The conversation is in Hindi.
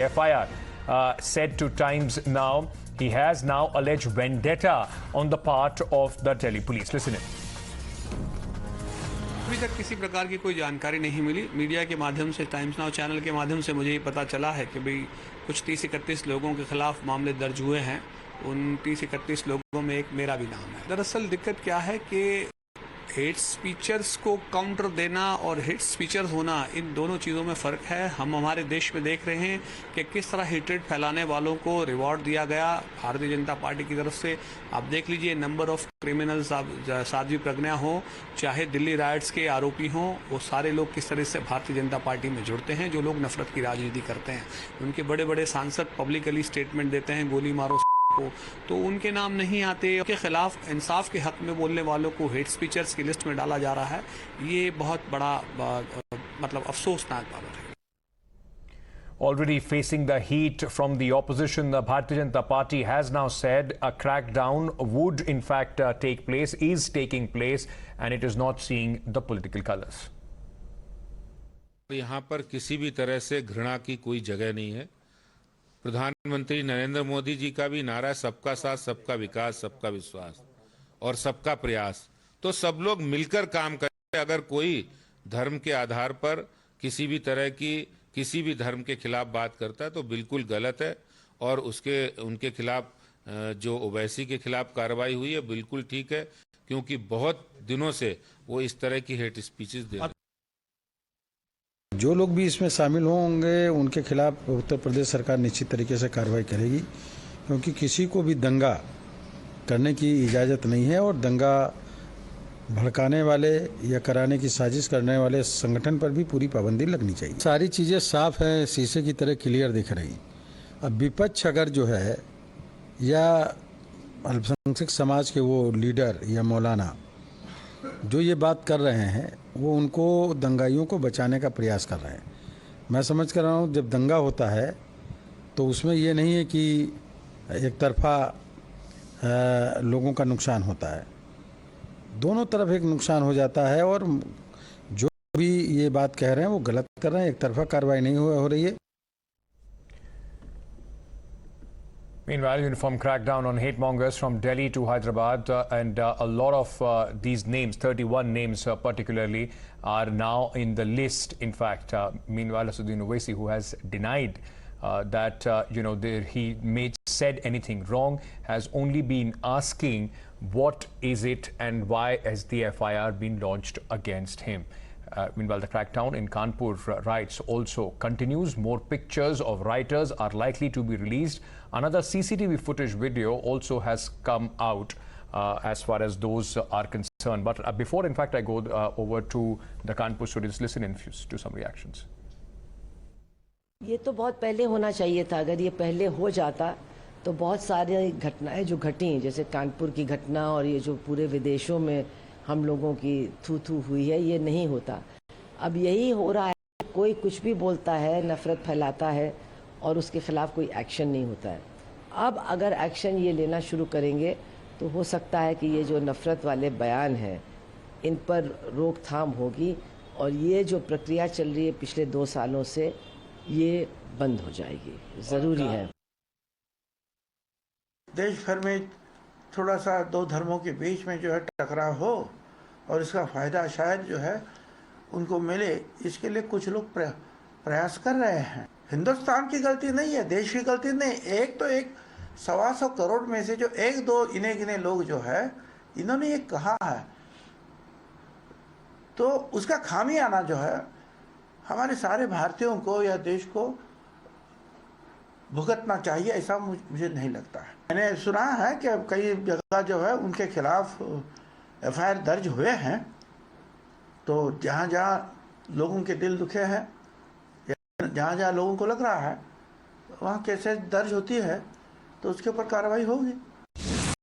FIR said to Times Now he has now alleged vendetta on the part of the Delhi police. Listen in. अभी तक किसी प्रकार की कोई जानकारी नहीं मिली। मीडिया के माध्यम से, टाइम्स नाउ चैनल के माध्यम से मुझे ये पता चला है कि भाई कुछ 30-31 लोगों के खिलाफ मामले दर्ज हुए हैं। उन 30-31 लोगों में एक मेरा भी नाम है। दरअसल दिक्कत क्या है कि हेट स्पीचर्स को काउंटर देना और हेट स्पीचर्स होना, इन दोनों चीज़ों में फ़र्क है। हम हमारे देश में देख रहे हैं कि किस तरह हेट्रेड फैलाने वालों को रिवॉर्ड दिया गया भारतीय जनता पार्टी की तरफ से। आप देख लीजिए, नंबर ऑफ क्रिमिनल्स, आप साध्वी प्रज्ञा हो, चाहे दिल्ली राइट्स के आरोपी हों, वो सारे लोग किस तरह से भारतीय जनता पार्टी में जुड़ते हैं। जो लोग नफरत की राजनीति करते हैं, उनके बड़े बड़े सांसद पब्लिकली स्टेटमेंट देते हैं गोली मारो को, तो उनके नाम नहीं आते। उनके खिलाफ इंसाफ के हक में बोलने वालों को हेट स्पीचर्स की लिस्ट में डाला जा रहा है। ये बहुत बड़ा मतलब अफसोसनाक बात है। Already facing the heat from the opposition, the Bharatiya Janata Party has now said a crackdown would in fact take place, is taking place, and it is not seeing the political colors. यहाँ पर किसी भी तरह से घृणा की कोई जगह नहीं है। प्रधानमंत्री नरेंद्र मोदी जी का भी नारा सबका साथ, सबका विकास, सबका विश्वास और सबका प्रयास। तो सब लोग मिलकर काम करें। अगर कोई धर्म के आधार पर किसी भी तरह की किसी भी धर्म के खिलाफ बात करता है तो बिल्कुल गलत है, और उनके खिलाफ जो ओवैसी के खिलाफ कार्रवाई हुई है बिल्कुल ठीक है, क्योंकि बहुत दिनों से वो इस तरह की हेट स्पीचेस दे रहे हैं। जो लोग भी इसमें शामिल होंगे उनके खिलाफ उत्तर प्रदेश सरकार निश्चित तरीके से कार्रवाई करेगी, क्योंकि किसी को भी दंगा करने की इजाज़त नहीं है, और दंगा भड़काने वाले या कराने की साजिश करने वाले संगठन पर भी पूरी पाबंदी लगनी चाहिए। सारी चीज़ें साफ हैं, शीशे की तरह क्लियर दिख रही। अब विपक्ष अगर जो है या अल्पसंख्यक समाज के वो लीडर या मौलाना जो ये बात कर रहे हैं, वो उनको दंगाइयों को बचाने का प्रयास कर रहे हैं। मैं समझ कर रहा हूँ जब दंगा होता है तो उसमें ये नहीं है कि एक तरफा लोगों का नुकसान होता है, दोनों तरफ एक नुकसान हो जाता है, और जो भी ये बात कह रहे हैं वो गलत कर रहे हैं। एक तरफा कार्रवाई नहीं हो रही है। Meanwhile, uniform crackdown on hate mongers from Delhi to Hyderabad, and a lot of these names, 31 names particularly, are now in the list. In fact, meanwhile, Assaduddin Owaisi, who has denied that he may said anything wrong, has only been asking what is it and why has the FIR been launched against him. Meanwhile, the crackdown in Kanpur riots also continues. More pictures of rioters are likely to be released. Another CCTV footage video also has come out as far as those are concerned. But before, in fact, I go over to the Kanpur studios, listen in to some reactions. ये तो बहुत पहले होना चाहिए था। अगर ये पहले हो जाता तो बहुत सारी घटनाएं जो घटी, जैसे कानपुर की घटना और ये जो पूरे विदेशों में हम लोगों की थू हुई है, ये नहीं होता। अब यही हो रहा है, कोई कुछ भी बोलता है, नफरत फैलाता है और उसके खिलाफ कोई एक्शन नहीं होता है। अब अगर एक्शन ये लेना शुरू करेंगे तो हो सकता है कि ये जो नफरत वाले बयान हैं इन पर रोकथाम होगी, और ये जो प्रक्रिया चल रही है पिछले 2 सालों से, ये बंद हो जाएगी। ज़रूरी है। देश भर में थोड़ा सा 2 धर्मों के बीच में जो है टकराव हो और इसका फ़ायदा शायद जो है उनको मिले, इसके लिए कुछ लोग प्रयास कर रहे हैं। हिंदुस्तान की गलती नहीं है, देश की गलती नहीं। एक 125 करोड़ में से जो 1-2 गिने लोग जो है, इन्होंने ये कहा है, तो उसका खामियाना जो है हमारे सारे भारतीयों को या देश को भुगतना चाहिए, ऐसा मुझे नहीं लगता है। मैंने सुना है कि कई जगह जो है उनके खिलाफ FIR दर्ज हुए हैं, तो जहाँ जहाँ लोगों के दिल दुखे हैं, जहाँ जहाँ लोगों को लग रहा है वहाँ केसेस दर्ज होती है तो उसके ऊपर कार्रवाई होगी।